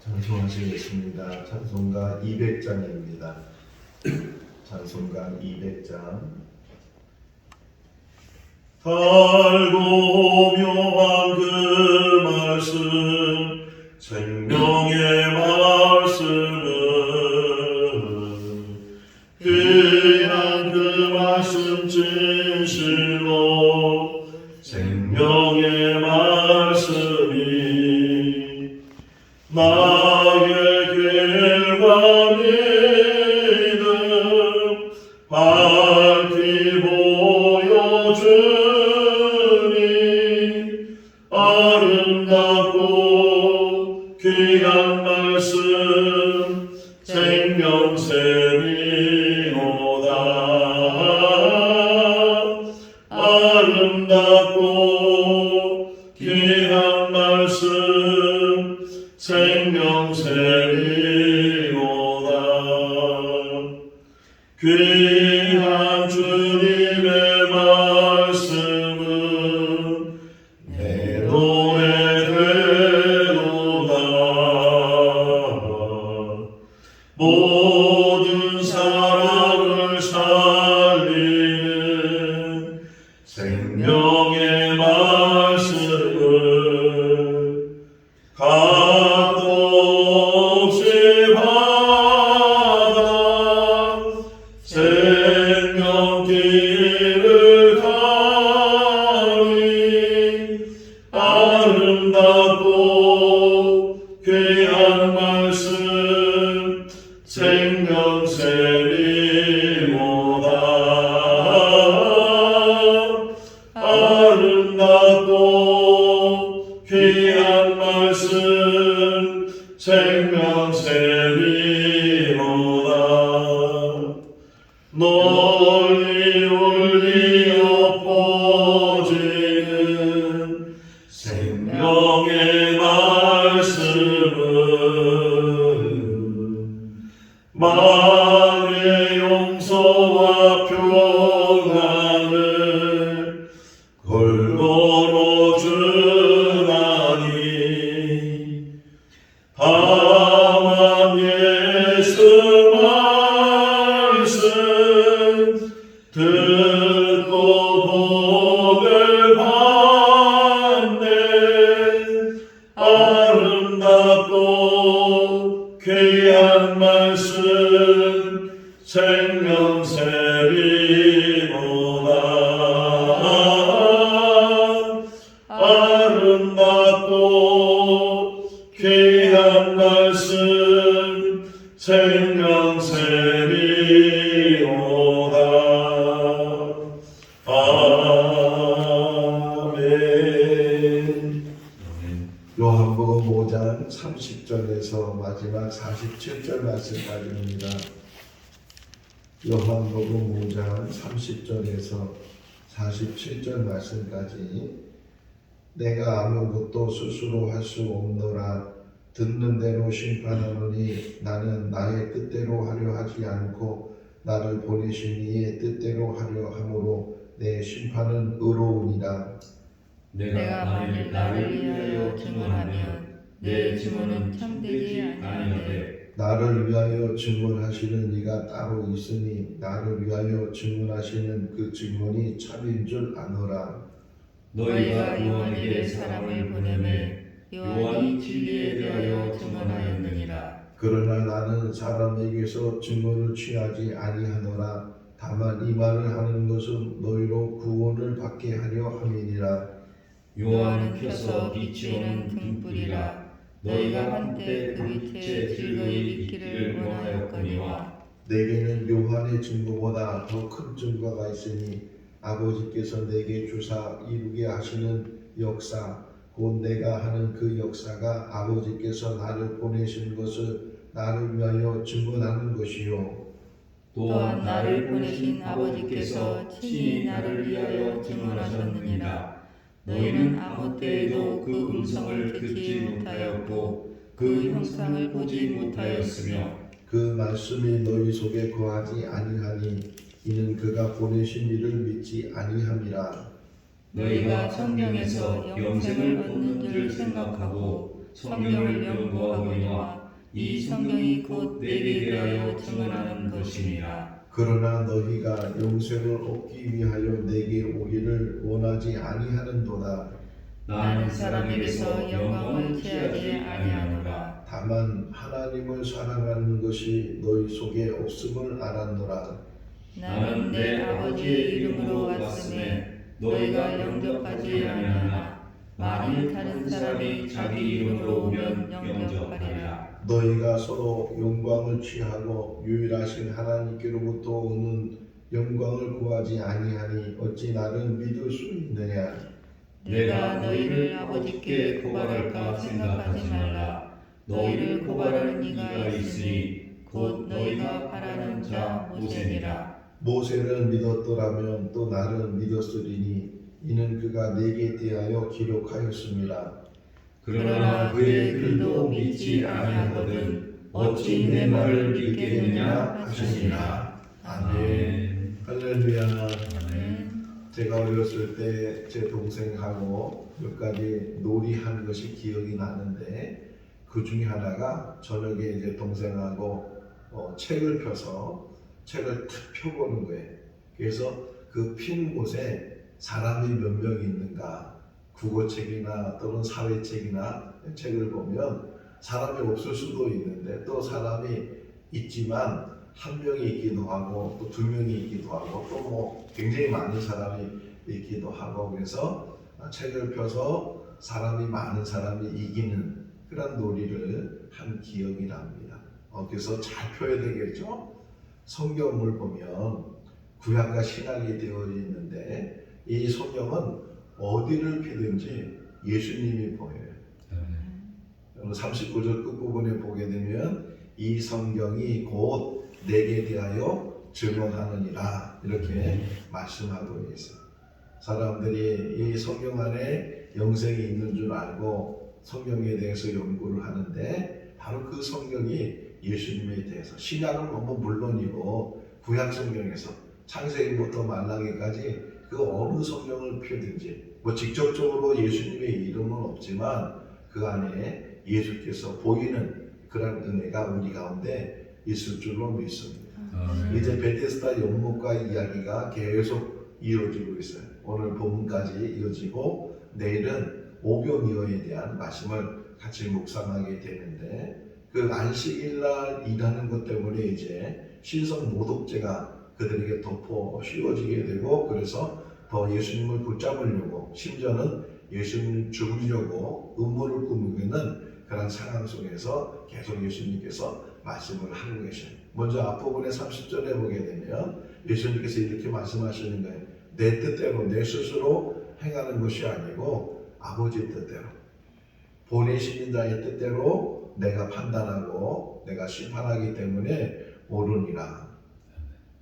찬송하시겠습니다. 찬송가 200장입니다. 찬송가 200장. 달고 묘한 그 말씀, 생명의 말씀은 귀한 그 말씀 진실로 생명의 말씀이 나의 길과 믿음 밝히 보여주니 아름답고 귀한 말씀 생명샘이로다. 아름답고 귀한 말씀 생명샘이로다. 귀한 주님의 말씀은 내 노래 되도다. 모든 사랑을 살리는 생명의 말씀을 값도 없이 받아 생명길을 가니 아름답고 귀한 말씀 생명샘이로다. 아름답고 귀한 말씀 생명샘이로다. 널리 울리어 퍼지는 생명의 말씀은 만의 용서와 평안을 골고루 주나니 다만 예수 말씀 듣고 복을 받네. 아름답고 귀한 말씀 생명샘이로다. 아름답고 귀한 말씀 생명샘이로다. 아멘. 요한복음 5장 30절에서 마지막 47절 말씀까지입니다. 요한복음 5장 30절에서 47절 말씀까지. 내가 아무것도 스스로 할 수 없노라. 듣는 대로 심판하노니 나는 나의 뜻대로 하려 하지 않고 나를 보내신 이의 뜻대로 하려 함으로 내 심판은 의로우니라. 내가 만일 나를 위하여 증언하면 내 증언은 참되지 아니하되 나를 위하여 증언하시는 이가 따로 있으니 나를 위하여 증언하시는 그 증언이 참인 줄 아노라. 너희가 요한에게 사람을 보내매 요한이 진리에 대하여 증언하였느니라. 그러나 나는 사람에게서 증언을 취하지 아니하노라. 다만 이 말을 하는 것은 너희로 구원을 받게 하려 함이니라. 요한은 켜서 비추는 등불이라. 너희가 한때 그 빛에 즐거이 있기를 원하였거니와 내게는 요한의 증거보다 더 큰 증거가 있으니 아버지께서 내게 주사 이루게 하시는 역사 곧 내가 하는 그 역사가 아버지께서 나를 보내신 것을 나를 위하여 증언하는 것이요. 또한 나를 보내신 아버지께서 친히 나를 위하여 증언하셨느니라. 너희는 아무 때에도 그 음성을 듣지 못하였고 그 형상을 보지 못하였으며 그 말씀이 너희 속에 거하지 아니하니 이는 그가 보내신 이를 믿지 아니함이라. 너희가 성경에서 영생을 얻는 줄 생각하고 성경을 연구하거니와 이 성경이 곧 내게 대하여 증언하는 것이니라. 그러나 너희가 영생을 얻기 위하여 내게 오기를 원하지 아니하는도다. 나는 사람에게서 영광을 취하지 아니하노라. 다만 하나님을 사랑하는 것이 너희 속에 없음을 알았노라. 나는 내 아버지의 이름으로 왔음에 너희가 영접하지 아니하나 만일 다른 사람이 자기 이름으로 오면 영접하리라. 너희가 서로 영광을 취하고 유일하신 하나님께로부터 오는 영광을 구하지 아니하니 어찌 나를 믿을 수 있느냐. 내가 너희를 아버지께 고발할까 생각하지 말라. 너희를 고발하는 이가 있으니 곧 너희가 바라는 자 모세니라. 모세는 믿었더라면 또 나를 믿었으리니 이는 그가 내게 대하여 기록하였습니다. 그러나 그의 글도 믿지 아니하거든 어찌 내 말을 믿겠느냐 하시니라. 아멘. 할렐루야. 아멘. 제가 어렸을 때 제 동생하고 몇 가지 놀이한 것이 기억이 나는데 그 중에 하나가 저녁에 이제 동생하고 책을 펴서 책을 탁 펴보는 거예요. 그래서 그 핀 곳에 사람이 몇 명 있는가, 국어책이나 또는 사회책이나 책을 보면 사람이 없을 수도 있는데 또 사람이 있지만 한 명이 있기도 하고 또 두 명이 있기도 하고 또 뭐 굉장히 많은 사람이 있기도 하고 그래서 책을 펴서 사람이 많은 사람이 이기는 그런 놀이를 한 기억이 납니다. 그래서 잘 펴야 되겠죠? 성경을 보면 구약과 신약이 되어 있는데 이 성경은 어디를 피든지 예수님이 보여요. 39절 끝부분에 보게 되면 이 성경이 곧 내게 대하여 증언하느니라 이렇게 말씀하고 있어요. 사람들이 이 성경 안에 영생이 있는 줄 알고 성경에 대해서 연구를 하는데 바로 그 성경이 예수님에 대해서 신약은 뭐 물론이고 구약 성경에서 창세기부터 말라기까지 그 어느 성경을 펴든지 뭐 직접적으로 예수님의 이름은 없지만 그 안에 예수께서 보이는 그런 은혜가 우리 가운데 있을 줄로 믿습니다. 이제 베데스다 연못가 이야기가 계속 이어지고 있어요. 오늘 본문까지 이어지고 내일은 오병이어에 대한 말씀을 같이 묵상하게 되는데 그 안식일날 일하는 것 때문에 이제 신성 모독죄가 그들에게 덮어 씌워지게 되고 그래서 더 예수님을 붙잡으려고 심지어는 예수님을 죽이려고 음모를 꾸미는 그런 상황 속에서 계속 예수님께서 말씀을 하고 계셔요. 먼저 앞부분의 30절에 보게 되면 예수님께서 이렇게 말씀하시는 거예요. 내 뜻대로 내 스스로 행하는 것이 아니고 아버지 뜻대로 보내시는 자의 뜻대로 내가 판단하고 내가 심판하기 때문에 오르니라.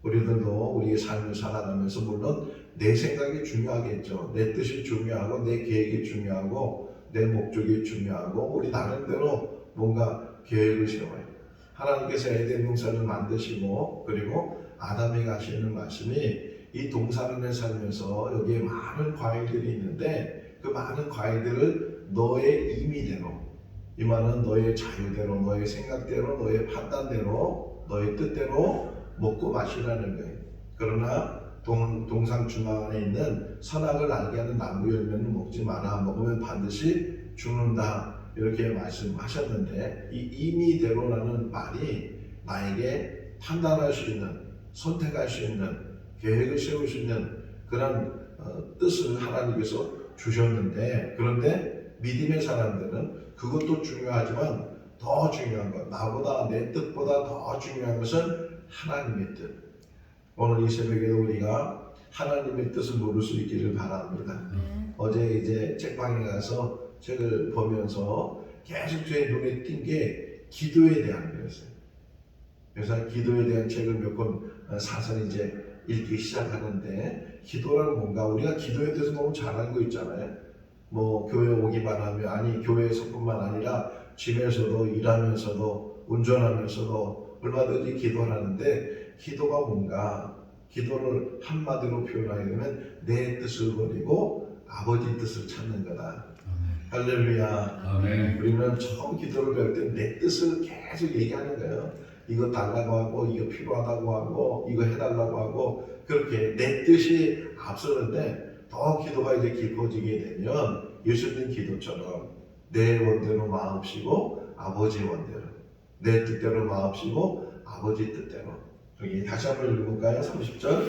우리들도 우리의 삶을 살아가면서 물론 내 생각이 중요하겠죠. 내 뜻이 중요하고 내 계획이 중요하고 내 목적이 중요하고 우리 나름대로 뭔가 계획을 세워요. 하나님께서 에덴 동산을 만드시고 그리고 아담에게 하시는 말씀이 이 동산을 살면서 여기에 많은 과일들이 있는데 그 많은 과일들을 너의 임의대로 이 말은 너의 자유대로 너의 생각대로 너의 판단대로 너의 뜻대로 먹고 마시라는 거예요. 그러나 동산 중앙에 있는 선악을 알게 하는 나무 열매는 먹지 마라. 먹으면 반드시 죽는다. 이렇게 말씀하셨는데 이 임의대로라는 말이 나에게 판단할 수 있는 선택할 수 있는 계획을 세울 수 있는 그런 뜻을 하나님께서 주셨는데 그런데 믿음의 사람들은 그것도 중요하지만 더 중요한 것 나보다 내 뜻보다 더 중요한 것은 하나님의 뜻. 오늘 이 새벽에도 우리가 하나님의 뜻을 모를 수 있기를 바랍니다. 어제 이제 책방에 가서 책을 보면서 계속 제 눈에 띈 게 기도에 대한 거였어요. 그래서 기도에 대한 책을 몇 권 사서 이제 읽기 시작하는데 기도란 뭔가 우리가 기도에 대해서 너무 잘 알고 있잖아요. 뭐 교회 오기만 하면 아니 교회에서뿐만 아니라 집에서도 일하면서도 운전하면서도 얼마든지 기도를 하는데 기도가 뭔가 기도를 한마디로 표현하게 되면 내 뜻을 버리고 아버지 뜻을 찾는 거다. 할렐루야. 아멘. 우리는 처음 기도를 배울 때 내 뜻을 계속 얘기하는 거예요. 이거 달라고 하고 이거 필요하다고 하고 이거 해달라고 하고 그렇게 내 뜻이 앞서는데 더 기도가 이제 깊어지게 되면 예수님 기도처럼 내 원대로 마음씨고 아버지 원대로 내 뜻대로 마음씨고 아버지 뜻대로 여기 다시 한번 읽어볼까요? 30절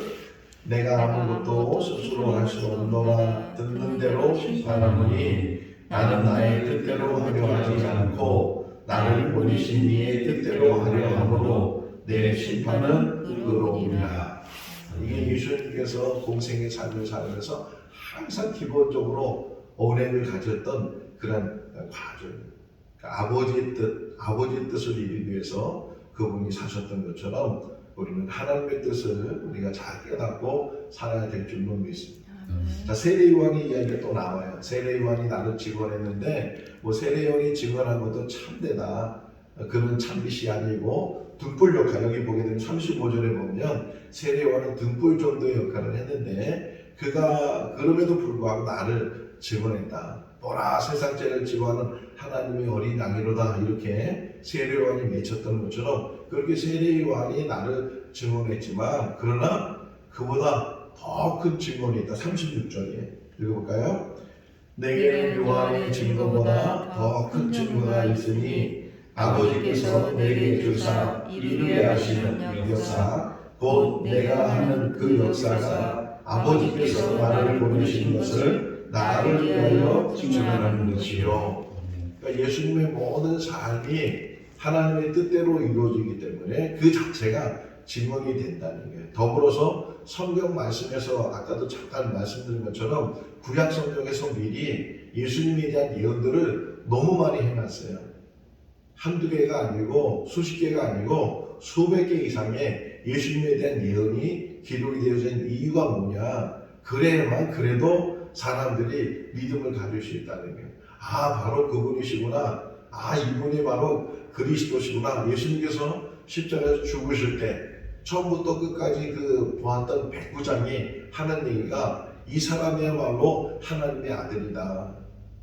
내가 아무것도 스스로 할 수 없노라 듣는 대로 심판하노니 나는 나의 뜻대로 하려 하지 않고 나를 보내신 이의 뜻대로 하려 하므로 내 심판은 의로우니라. 이게 예수님께서 공생의 삶을 살면서 항상 기본적으로 언행을 가졌던 그런 과정. 그러니까 아버지의 뜻을 이루기 위해서 그분이 사셨던 것처럼 우리는 하나님의 뜻을 우리가 잘 깨닫고 살아야 될 줄로 믿습니다. 자, 세례요한의 이야기가 또 나와요. 세례요한이 나를 증언했는데 뭐 세례요한이 증언한 것도 참되다. 그는 참빛이 아니고 등불 역할 여기 보게 되면 35절에 보면 세례요한은 등불 정도의 역할을 했는데 그가 그럼에도 불구하고 나를 증언했다. 보라 세상 죄를 지고하는 하나님의 어린 양이로다 이렇게 세례요한이 외쳤던 것처럼 그렇게 세례요한이 나를 증언했지만 그러나 그보다 더 큰 증언이 있다. 36절에 읽어볼까요? 내게는 요한의 증거보다 더 큰 증거가 있으니 아버지께서 내게 주사 이루게 하시는 역사 곧 내가 하는 그 역사가 아버지께서 나를 보내신 것을 나를 위하여 증언하는 것이요. 그러니까 예수님의 모든 삶이 하나님의 뜻대로 이루어지기 때문에 그 자체가 증언이 된다는 거예요. 더불어서 성경 말씀에서 아까도 잠깐 말씀드린 것처럼 구약 성경에서 미리 예수님에 대한 예언들을 너무 많이 해놨어요. 한두 개가 아니고 수십 개가 아니고 수백 개 이상의 예수님에 대한 예언이 기록이 되어진 이유가 뭐냐? 그래야만 그래도 사람들이 믿음을 가질 수 있다는 거예요. 아 바로 그분이시구나. 아 이분이 바로 그리스도시구나. 예수님께서 십자가에서 죽으실 때 처음부터 끝까지 그 보았던 백부장이 하는 얘기가 이 사람이야말로 하나님의 아들이다.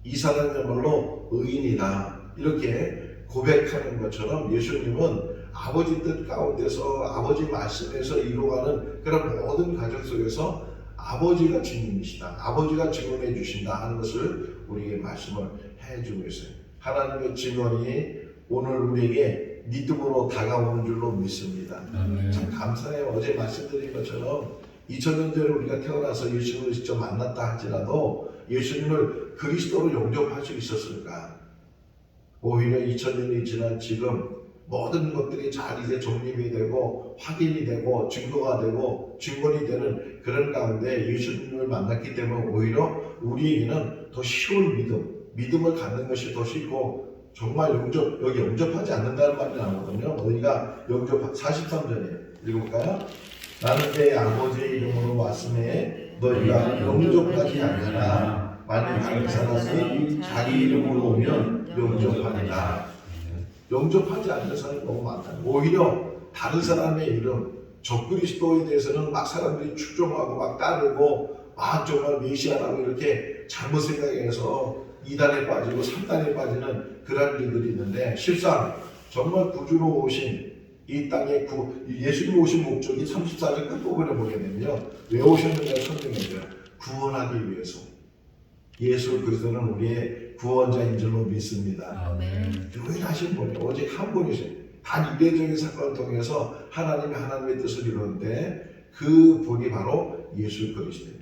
이 사람이야말로 의인이다. 이렇게 고백하는 것처럼 예수님은 아버지 뜻 가운데서 아버지 말씀에서 이루어가는 그런 모든 과정 속에서 아버지가 증인이시다. 아버지가 증언해 주신다 하는 것을 우리에게 말씀을 해주고 있어요. 하나님의 증언이 오늘 우리에게 믿음으로 다가오는 줄로 믿습니다. 참 감사해요. 어제 말씀드린 것처럼 2000년 전에 우리가 태어나서 예수님을 직접 만났다 할지라도 예수님을 그리스도로 영접할 수 있었을까? 오히려 2000년이 지난 지금 모든 것들이 잘 이제 정립이 되고 확인이 되고 증거가 되고 증언이 되는 그런 가운데 예수님을 만났기 때문에 오히려 우리에게는 더 쉬운 믿음을 갖는 것이 더 쉽고 정말 여기 영접하지 않는다는 말이 나오거든요. 어디가 43절이에요. 읽어볼까요? 나는 내 아버지의 이름으로 왔음에 너희가 영접하지 않느냐. 만일 다른 사람이 자기 이름으로 오면 영접하리라. 영접하지 않는 사람이 너무 많다. 오히려 다른 사람의 이름, 적그리스도에 대해서는 막 사람들이 추종하고 막 따르고 막 정말 메시아라고 이렇게 잘못 생각해서 2단에 빠지고 3단에 빠지는 그런 일들이 있는데 실상 정말 구주로 오신 이 땅에 예수님 오신 목적이 34절 끝부분에 보게 되면요. 왜 오셨는가 설명해줘요. 구원하기 위해서. 예수 그리스도는 우리의 구원자인 줄로 믿습니다. 아멘. 유일하신 분이 오직 한 분이세요. 단 이례적인 사건을 통해서 하나님의 뜻을 이루는데 그 분이 바로 예수 그리스도예요.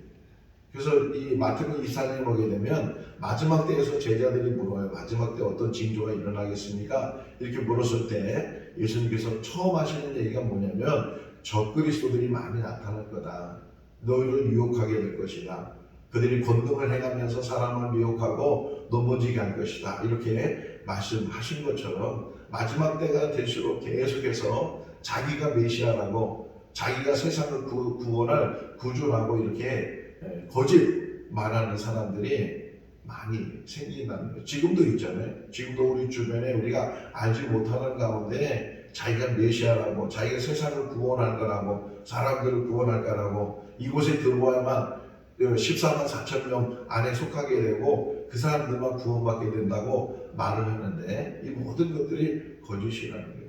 그래서 이 마태복음 24장에 보게 되면 마지막 때에서 제자들이 물어요. 마지막 때 어떤 징조가 일어나겠습니까? 이렇게 물었을 때 예수님께서 처음 하시는 얘기가 뭐냐면 적그리스도들이 많이 나타날 거다. 너희를 유혹하게 될 것이다. 그들이 권능을 행하면서 사람을 미혹하고 넘어지게 할 것이다. 이렇게 말씀하신 것처럼 마지막 때가 될수록 계속해서 자기가 메시아라고 자기가 세상을 구원할 구주라고 이렇게 거짓 말하는 사람들이 많이 생긴다는 거예요. 지금도 있잖아요. 지금도 우리 주변에 우리가 알지 못하는 가운데 자기가 메시아라고 자기가 세상을 구원할 거라고 사람들을 구원할 거라고 이곳에 들어와야만 14만 4천 명 안에 속하게 되고 그 사람들만 구원받게 된다고 말을 하는데 이 모든 것들이 거짓이라는 거예요.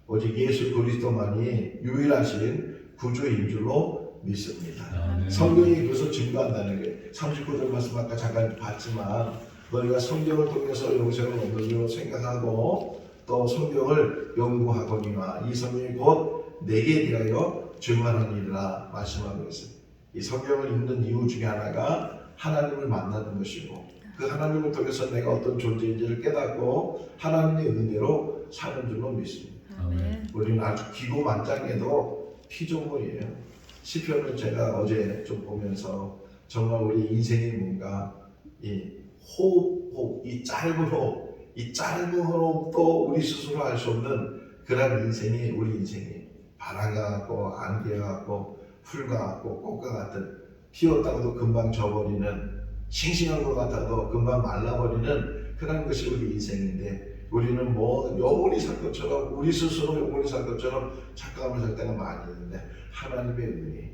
오직 예수 그리스도만이 유일하신 구주인 줄로 믿습니다. 아멘. 성경이 그것을 증거한다는 거예요. 39절 말씀 아까 잠깐 봤지만 너희가 성경을 통해서 영생을 얻는 줄 생각하고 또 성경을 연구하거니와 이 성경이 곧 내게 대하여 증언하니라 말씀하고 있어요. 이 성경을 읽는 이유 중에 하나가 하나님을 만나는 것이고 그 하나님을 통해서 내가 어떤 존재인지를 깨닫고 하나님의 은혜로 사는 줄로 믿습니다. 아멘. 우리는 아주 기고만장해도 피조물이에요. 시편을 제가 어제 좀 보면서 정말 우리 인생이 뭔가 이 호흡, 이 짧은 호흡도 우리 스스로 할 수 없는 그런 인생이 우리 인생이 바람과 같고 안개와 같고 풀과 같고 꽃과 같은 피었다가도 금방 져버리는 싱싱한 것 같아도 금방 말라버리는 그런 것이 우리 인생인데 우리는 뭐 영원히 살 것처럼 우리 스스로 영원히 살 것처럼 착각하며 살 때가 많이 있는데 하나님의 은혜,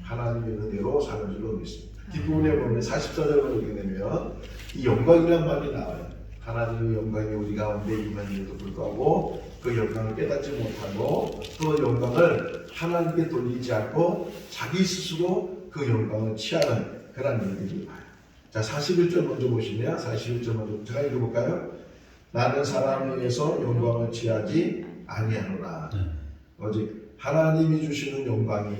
하나님의 은혜로 사는 줄로 믿습니다. 뒷부분에 보면 44절을 보게 되면 이 영광이라는 말이 나와요. 하나님의 영광이 우리 가운데 임한에도 불구하고 그 영광을 깨닫지 못하고 그 영광을 하나님께 돌리지 않고 자기 스스로 그 영광을 취하는 그런 일들이 봐요. 자, 41절 먼저 보시면 41절 먼저 제가 읽어볼까요? 나는 사람에 의해서 영광을 취하지 아니하노라. 오직 하나님이 주시는 영광이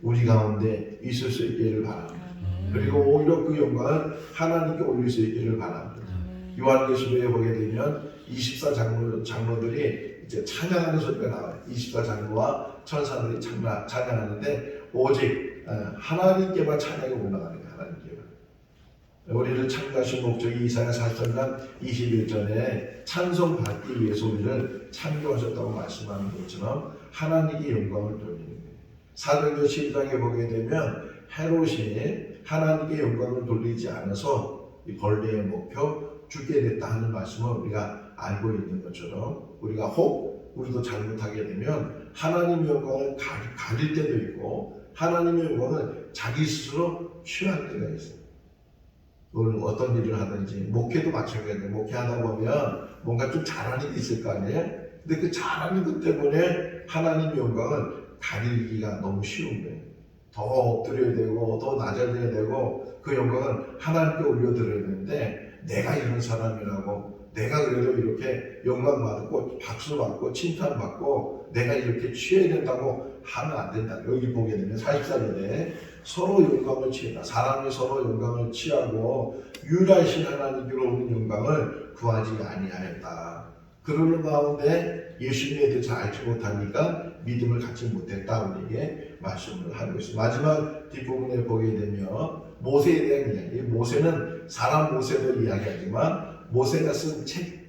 우리 가운데 있을 수 있기를 바랍니다. 그리고 오히려 그 영광을 하나님께 올릴 수 있기를 바랍니다. 요한계시록에 보게 되면 24장로들이 이제 찬양하는 소리가 나와요. 24장로와 천사들이 찬양하는데 오직 하나님께만 찬양이 올라가는 거예요. 하나님께만. 우리를 창조하신 목적이 이사야 43장 21절에 찬송 받기 위해서 우리를 창조하셨다고 말씀하는 것처럼 하나님께 영광을 돌리는 거예요. 사도행전 12장에 보게 되면 헤롯이 하나님께 영광을 돌리지 않아서 이 벌레의 목표 죽게 됐다 하는 말씀을 우리가 알고 있는 것처럼 우리가 우리도 잘못하게 되면 하나님의 영광을 가릴 때도 있고 하나님의 영광을 자기 스스로 취할 때가 있어요. 오늘 어떤 일을 하든지 목회도 마찬가지예요. 목회하다 보면 뭔가 좀 잘하는 게 있을 거 아니에요. 근데 그 잘하는 것 때문에 하나님의 영광을 가리기가 너무 쉬운 거예요. 더 엎드려야 되고 더 낮아져야 되고 그 영광을 하나님께 올려드려야 되는데 내가 이런 사람이라고 내가 그래도 이렇게 영광 받고 박수 받고 칭찬 받고 내가 이렇게 취해야 된다고 하면 안 된다. 여기 보게 되면 44절에 서로 영광을 취한다. 사람이 서로 영광을 취하고 유일하신 하나님께로 오는 영광을 구하지 아니하였다. 그러는 가운데 예수님에 대해서 알지 못하니까 믿음을 갖지 못했다. 우리에게 말씀을 하고 있습니다. 마지막 뒷부분에 보게 되면 모세에 대한 이야기. 모세는 사람 모세도 이야기하지만 모세가 쓴 책,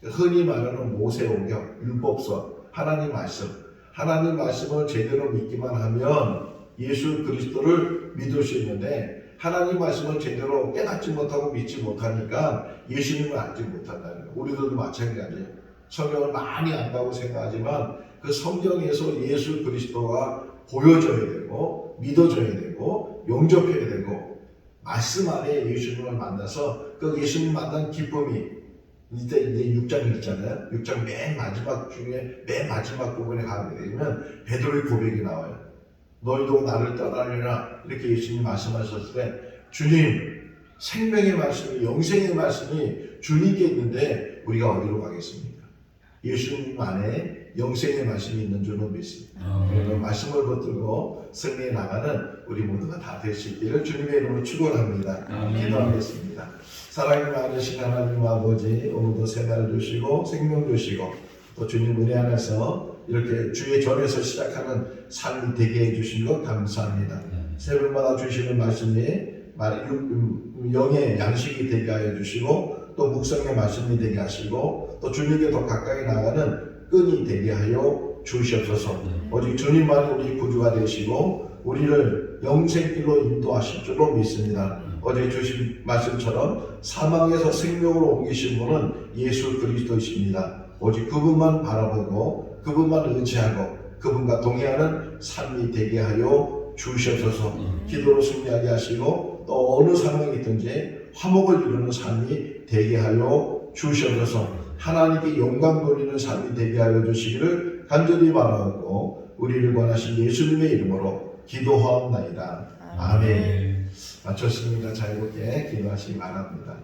흔히 말하는 모세오경, 율법서, 하나님 말씀을 제대로 믿기만 하면 예수 그리스도를 믿을 수 있는데 하나님 말씀을 제대로 깨닫지 못하고 믿지 못하니까 예수님을 알지 못한다는 거예요. 우리들도 마찬가지예요. 성경을 많이 안다고 생각하지만 그 성경에서 예수 그리스도가 보여져야 되고 믿어져야 되고 영접해야 되고 말씀 안에 예수님을 만나서 그 예수님 만난 기쁨이 이제 6장 읽잖아요. 6장 맨 마지막 부분에 가게 되면 베드로의 고백이 나와요. 너희도 나를 따르리라 이렇게 예수님이 말씀하셨을 때 주님 생명의 말씀이 영생의 말씀이 주님께 있는데 우리가 어디로 가겠습니까? 예수님 안에 영생의 말씀이 있는 줄로 믿습니다. 그래서 말씀을 붙들고 승리해 나가는 우리 모두가 다 될 수 있기를 주님의 이름으로 축원합니다. 기도하겠습니다. 사랑이 많으신 하나님 아버지 오늘도 새날 주시고 생명 주시고 또 주님 은혜 안에서 이렇게 주의 전에서 시작하는 삶이 되게 해주신 것 감사합니다. 새벽마다 주시는 말씀이 영의 양식이 되게 하여 주시고 또 묵상의 말씀이 되게 하시고 또 주님께 더 가까이 나가는 끈이 되게 하여 주시옵소서. 오직 주님만이 우리 구주가 되시고 우리를 영생길로 인도하실 줄로 믿습니다. 어제 주신 말씀처럼 사망에서 생명으로 옮기신 분은 예수 그리스도이십니다. 오직 그분만 바라보고 그분만 의지하고 그분과 동행하는 삶이 되게 하여 주시옵소서. 기도로 승리하게 하시고 또 어느 상황이 있든지 화목을 이루는 삶이 되게 하여 주시옵소서. 하나님께 영광 돌리는 삶이 되게 하여 주시기를 간절히 바라고 우리를 권하신 예수님의 이름으로 기도하옵나이다. 아멘. 마쳤습니다. 자유롭게 기도하시기 바랍니다.